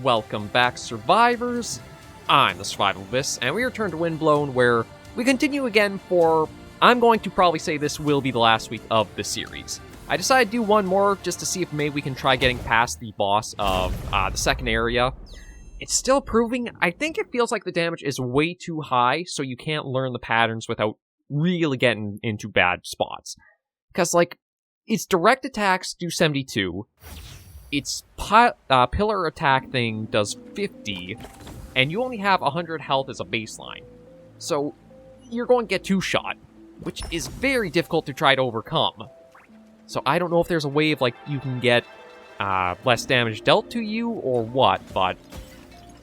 welcome back, survivors. I'm the Survival Abyss, and we return to Windblown, where we continue again for, I'm going to probably say this will be the last week of the series. I decided to do one more just to see if maybe we can try getting past the boss of the second area. It's still proving, I think it feels like the damage is way too high, so you can't learn the patterns without really getting into bad spots. Because, like, its direct attacks do 72, its pillar attack thing does 50, and you only have 100 health as a baseline. So, you're going to get two-shot, which is very difficult to try to overcome. So I don't know if there's a way of, like, you can get less damage dealt to you or what, but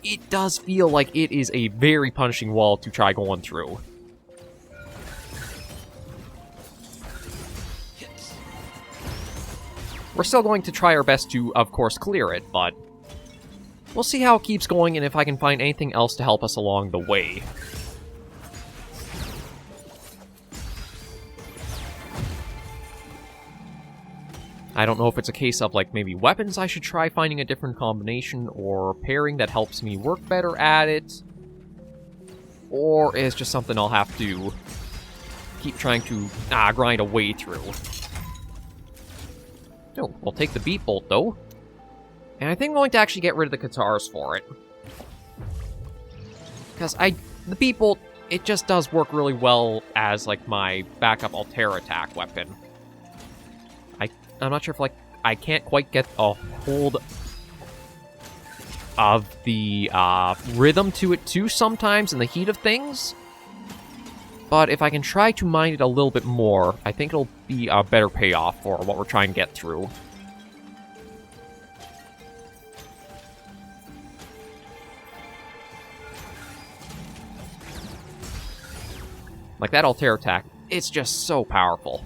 it does feel like it is a very punishing wall to try going through. We're still going to try our best to, of course, clear it, but we'll see how it keeps going and if I can find anything else to help us along the way. I don't know if it's a case of, like, maybe weapons I should try finding a different combination or pairing that helps me work better at it, or it's just something I'll have to keep trying to grind a way through. Oh, we'll take the beat bolt, though. And I think I'm going to actually get rid of the guitars for it. Because the beat bolt, it just does work really well as, like, my backup Altera attack weapon. I'm not sure if, like, I can't quite get a hold of the rhythm to it, too, sometimes in the heat of things. But if I can try to mine it a little bit more, I think it'll be a better payoff for what we're trying to get through. Like, that Altera attack, it's just so powerful.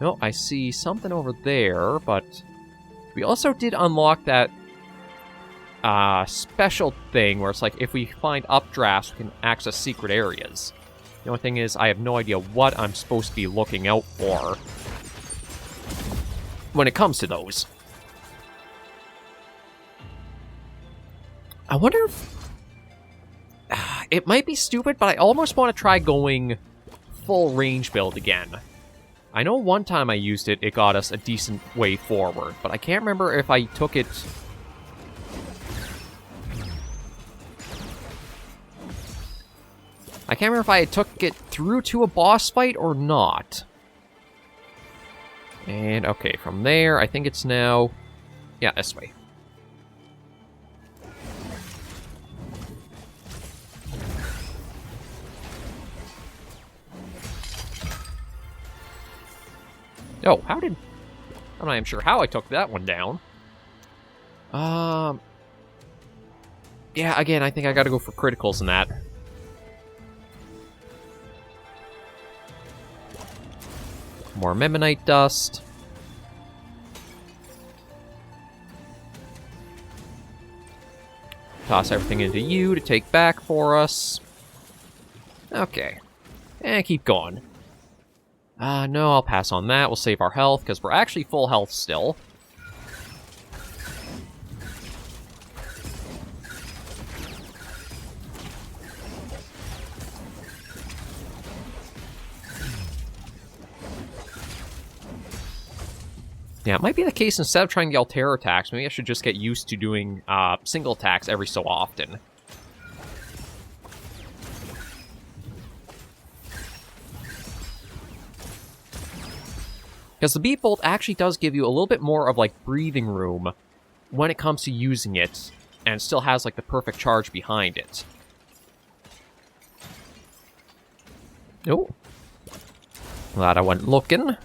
No, I see something over there, but we also did unlock that special thing where it's like, if we find updrafts, we can access secret areas. The only thing is, I have no idea what I'm supposed to be looking out for when it comes to those. I wonder if... it might be stupid, but I almost want to try going full range build again. I know one time I used it, it got us a decent way forward, but I can't remember if I took it... I can't remember if I took it through to a boss fight or not. And, okay, from there, I think it's now... yeah, this way. Oh, how did... I'm not even sure how I took that one down. Yeah, again, I think I gotta go for criticals in that. More Memmonite dust. Toss everything into you to take back for us. Okay. And keep going. No, I'll pass on that. We'll save our health, because we're actually full health still. Yeah, it might be the case instead of trying the Altera attacks, maybe I should just get used to doing single attacks every so often. Because the beat bolt actually does give you a little bit more of, like, breathing room when it comes to using it, and it still has, like, the perfect charge behind it. Oh. Glad I wasn't looking.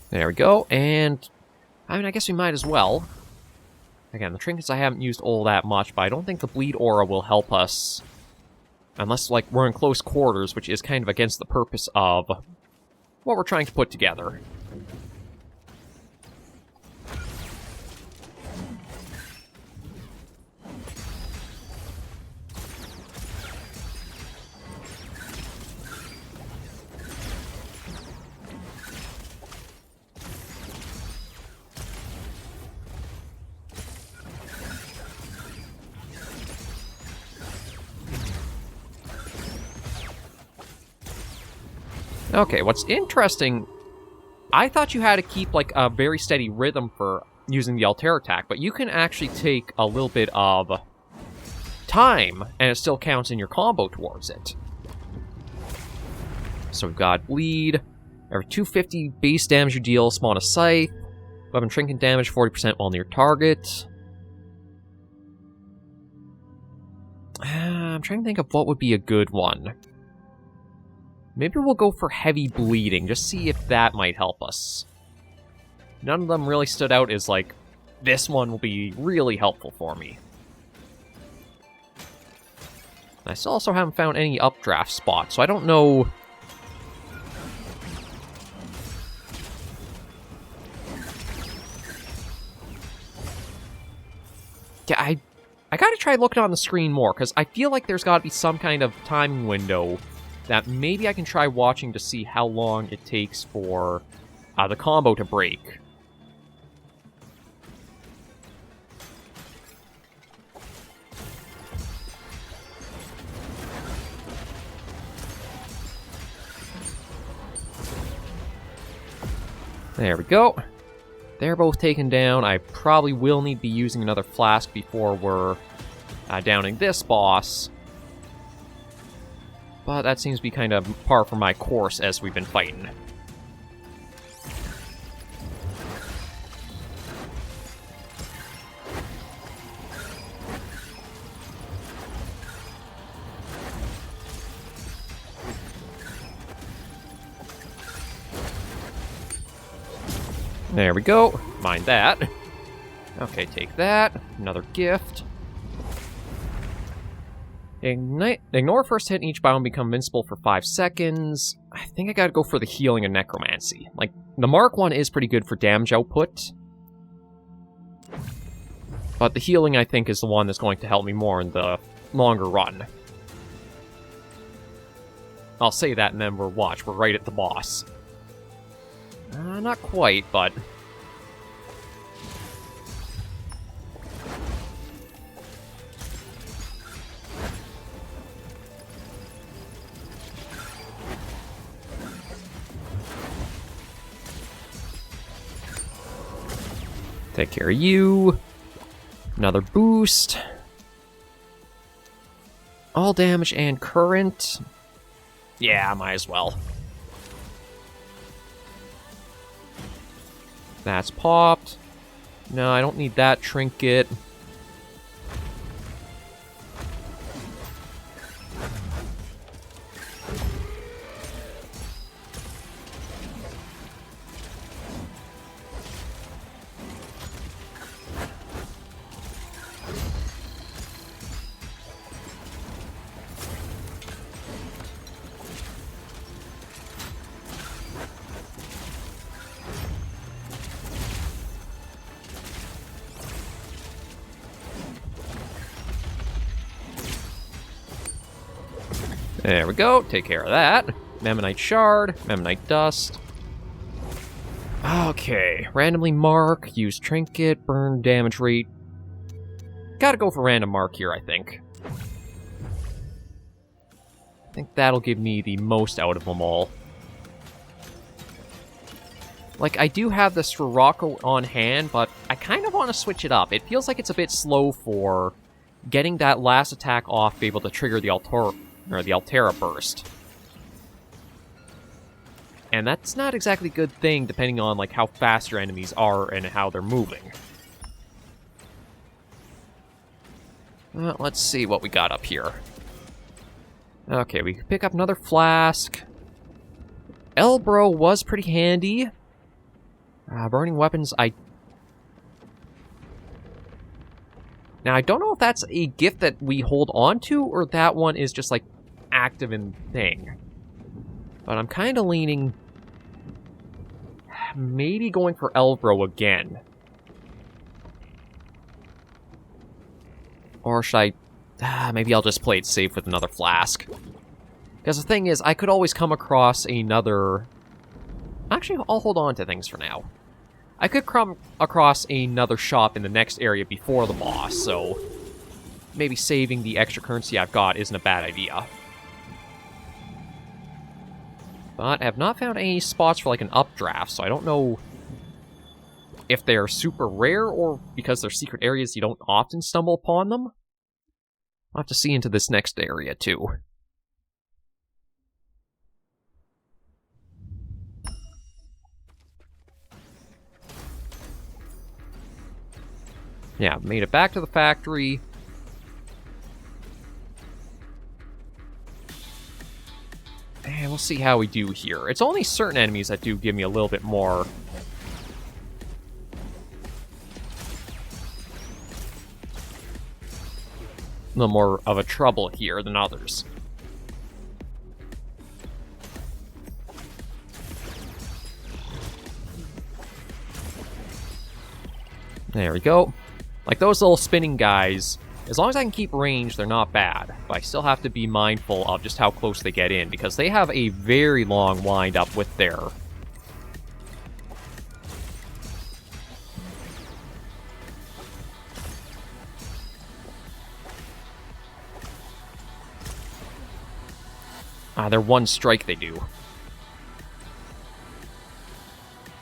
There we go, and... I mean, I guess we might as well. Again, the trinkets I haven't used all that much, but I don't think the bleed aura will help us. Unless, like, we're in close quarters, which is kind of against the purpose of what we're trying to put together. Okay, what's interesting, I thought you had to keep, like, a very steady rhythm for using the Altair attack, but you can actually take a little bit of time, and it still counts in your combo towards it. So we've got Bleed. Every 250 base damage you deal, spawn a scythe. Weapon trinket damage, 40% while near target. I'm trying to think of what would be a good one. Maybe we'll go for heavy bleeding, just see if that might help us. None of them really stood out as, like, this one will be really helpful for me. I still also haven't found any updraft spots, so I don't know... Yeah, I gotta try looking on the screen more, because I feel like there's gotta be some kind of timing window that maybe I can try watching to see how long it takes for the combo to break. There we go. They're both taken down. I probably will need to be using another flask before we're downing this boss. But that seems to be kind of par for my course as we've been fighting. There we go. Mind that. Okay, take that. Another gift. Ignore first hit in each biome, become invincible for 5 seconds. I think I gotta go for the healing and necromancy. Like, the Mark 1 is pretty good for damage output. But the healing, I think, is the one that's going to help me more in the longer run. I'll say that and then we're right at the boss. Not quite, but... Take care of you. Another boost. All damage and current. Yeah, might as well. That's popped. No, I don't need that trinket. There we go, take care of that. Memmonite Shard, Memmonite Dust. Okay, randomly mark, use trinket, burn damage rate. Gotta go for random mark here, I think. I think that'll give me the most out of them all. Like, I do have the Sirocco on hand, but I kind of want to switch it up. It feels like it's a bit slow for getting that last attack off to be able to trigger the Altera burst. And that's not exactly a good thing, depending on, like, how fast your enemies are and how they're moving. Let's see what we got up here. Okay, we can pick up another flask. Elbro was pretty handy. Burning weapons, Now, I don't know if that's a gift that we hold on to, or that one is just, like, active in thing. But I'm kind of leaning... maybe going for Elbro again. Or should I... maybe I'll just play it safe with another flask. Because the thing is, I could always come across another... Actually, I'll hold on to things for now. I could come across another shop in the next area before the boss, so... maybe saving the extra currency I've got isn't a bad idea. But I have not found any spots for, like, an updraft, so I don't know if they're super rare or because they're secret areas you don't often stumble upon them. I'll have to see into this next area, too. Yeah, made it back to the factory. And we'll see how we do here. It's only certain enemies that do give me a little bit more. A little more of a trouble here than others. There we go. Like those little spinning guys, as long as I can keep range, they're not bad. But I still have to be mindful of just how close they get in, because they have a very long wind up with their... their one strike they do.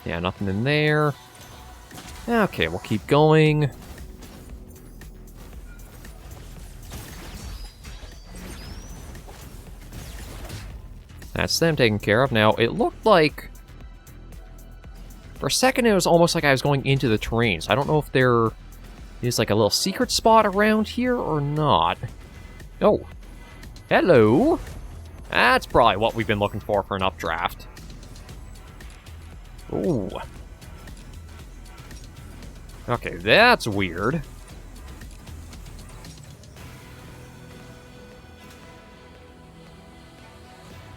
Yeah, nothing in there. Okay, we'll keep going. That's them taken care of. Now, it looked like... For a second, it was almost like I was going into the terrain, so I don't know if there is like a little secret spot around here or not. Oh. Hello. That's probably what we've been looking for an updraft. Ooh. Okay, that's weird.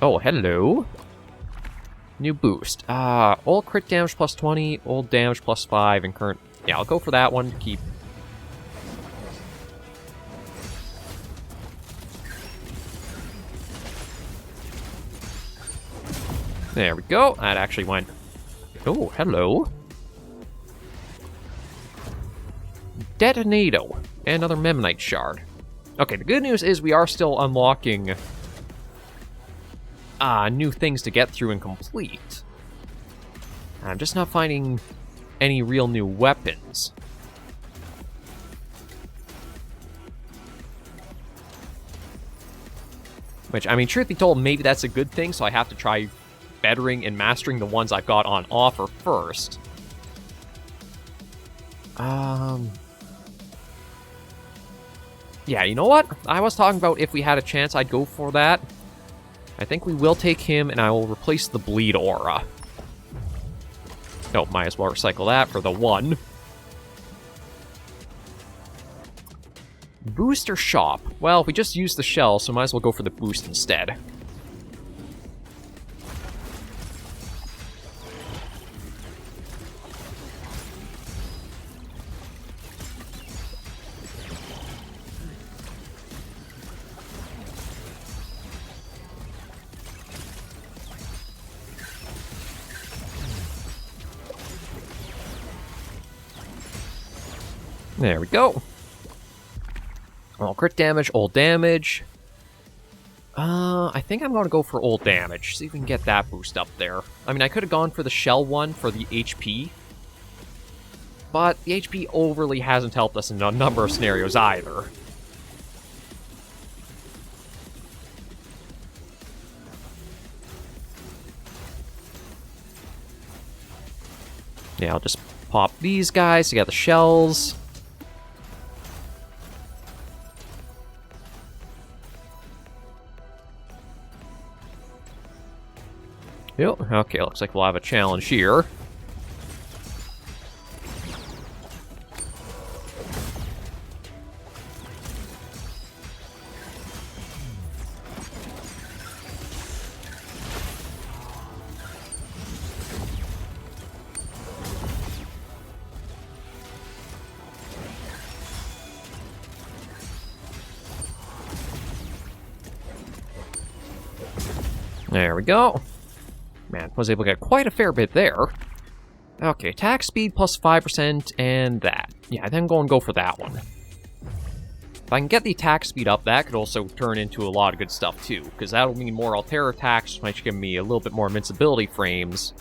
Oh, hello. New boost. Old crit damage plus 20, old damage plus 5, and current... Yeah, I'll go for that one to keep... There we go. That actually went... Oh, hello. Detonato. And another Memnite shard. Okay, the good news is we are still unlocking... new things to get through and complete. I'm just not finding any real new weapons. Which, I mean, truth be told, maybe that's a good thing, so I have to try bettering and mastering the ones I've got on offer first. Yeah, you know what? I was talking about if we had a chance, I'd go for that. I think we will take him, and I will replace the bleed aura. Oh, might as well recycle that for the one. Booster shop. Well, we just used the shell, so might as well go for the boost instead. There we go. Well, crit damage, old damage. I think I'm going to go for old damage. See if we can get that boost up there. I mean, I could have gone for the shell one for the HP. But the HP overly hasn't helped us in a number of scenarios either. Yeah, I'll just pop these guys to get the shells. Yep, okay, looks like we'll have a challenge here. There we go. Man, was able to get quite a fair bit there. Okay, attack speed plus 5% and that. Yeah, I think I'm going to go for that one. If I can get the attack speed up, that could also turn into a lot of good stuff too, because that'll mean more Altera attacks, which give me a little bit more invincibility frames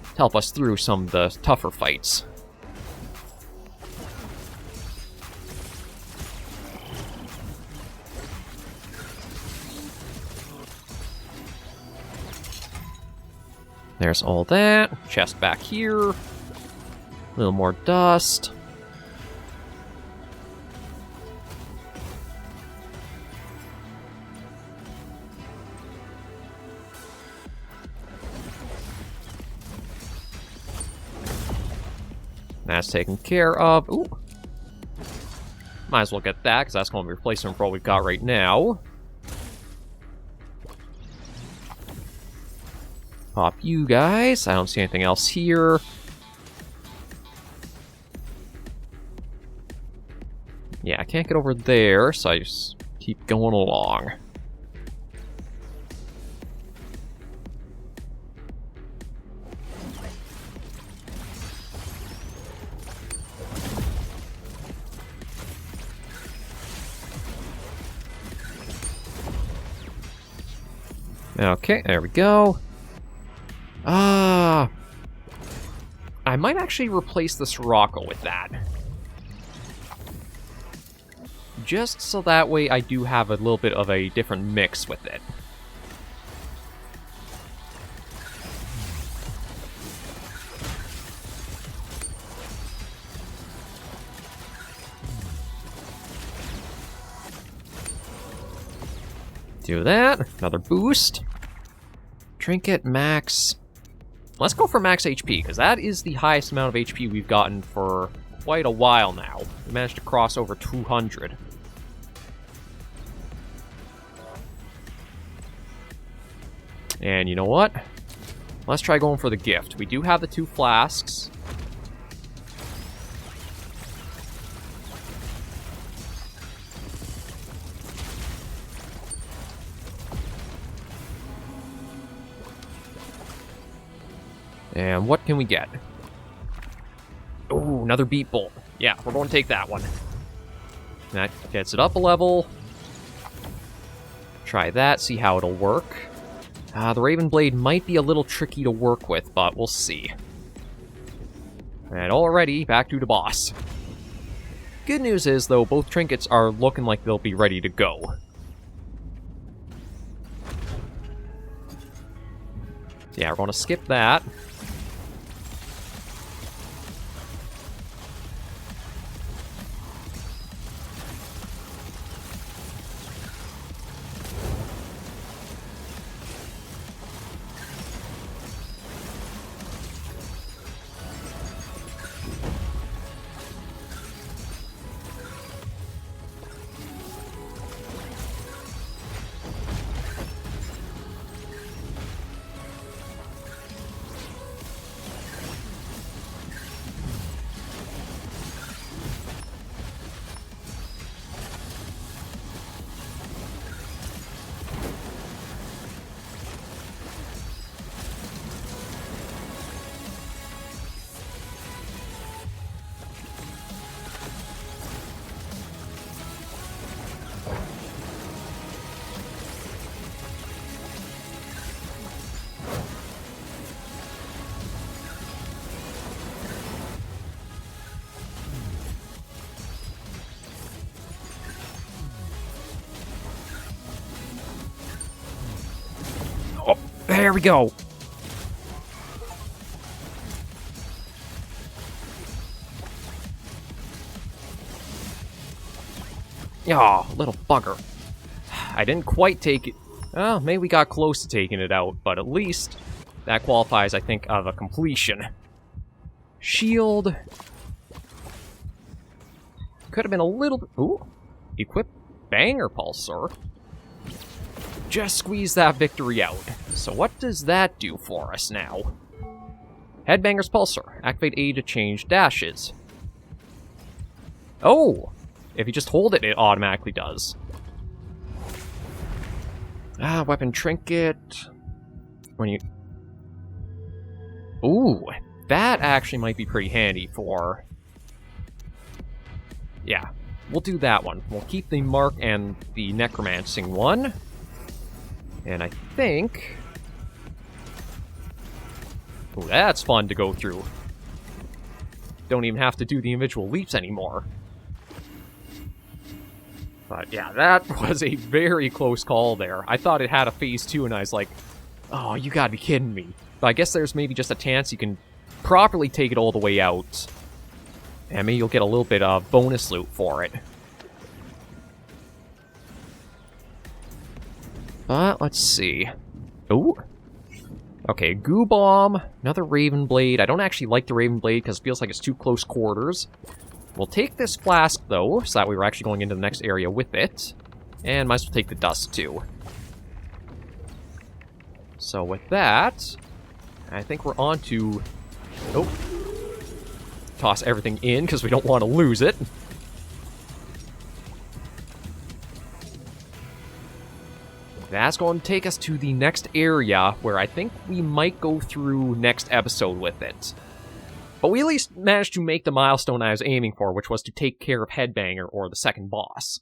to help us through some of the tougher fights. There's all that. Chest back here. A little more dust. That's taken care of. Ooh. Might as well get that, because that's going to be replacement for what we've got right now. Pop you guys. I don't see anything else here. Yeah, I can't get over there, so I just keep going along. Okay, there we go. I might actually replace the Sirocco with that. Just so that way I do have a little bit of a different mix with it. Do that. Another boost. Trinket max. Let's go for max HP, because that is the highest amount of HP we've gotten for quite a while now. We managed to cross over 200. And you know what? Let's try going for the gift. We do have the 2 flasks. And what can we get? Ooh, another beat bolt. Yeah, we're going to take that one. That gets it up a level. Try that, see how it'll work. The Raven Blade might be a little tricky to work with, but we'll see. And already, back to the boss. Good news is, though, both trinkets are looking like they'll be ready to go. Yeah, we're going to skip that. There we go. Oh, little bugger. I didn't quite take it. Oh, maybe we got close to taking it out, but at least that qualifies, I think, of a completion. Shield. Could have been a little bit... Ooh. Equip Banger Pulsar. Just squeeze that victory out. So what does that do for us now? Headbanger's Pulsar. Activate A to change dashes. Oh! If you just hold it, it automatically does. Weapon Trinket. When you... Ooh, that actually might be pretty handy for... Yeah. we'll do that one. We'll keep the Mark and the Necromancing one. And I think... Oh, that's fun to go through. Don't even have to do the individual leaps anymore. But yeah, that was a very close call there. I thought it had a phase 2, and I was like, oh, you gotta be kidding me. But I guess there's maybe just a chance you can properly take it all the way out. And maybe you'll get a little bit of bonus loot for it. But, let's see. Ooh. Okay, Goo Bomb, another Raven Blade. I don't actually like the Raven Blade because it feels like it's too close quarters. We'll take this flask, though, so that we were actually going into the next area with it. And might as well take the dust, too. So with that, I think we're on to... Oh. Toss everything in, because we don't want to lose it. That's going to take us to the next area, where I think we might go through next episode with it. But we at least managed to make the milestone I was aiming for, which was to take care of Headbanger, or the second boss.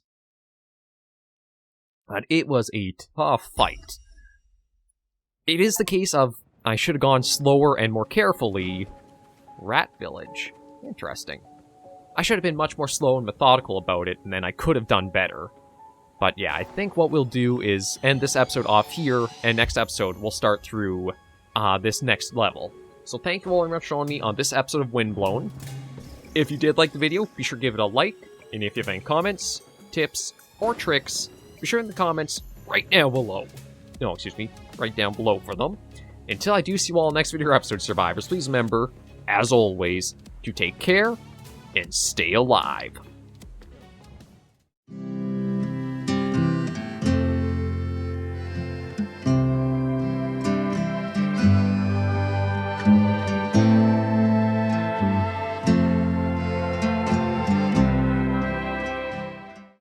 But it was a tough fight. It is the case of, I should have gone slower and more carefully. Rat Village. Interesting. I should have been much more slow and methodical about it, and then I could have done better. But yeah, I think what we'll do is end this episode off here, and next episode we'll start through this next level. So thank you all very much for joining me on this episode of Windblown. If you did like the video, be sure to give it a like, and if you have any comments, tips, or tricks, be sure in the comments right down below. No, excuse me, right down below for them. Until I do see you all next video or episode, survivors, please remember, as always, to take care and stay alive.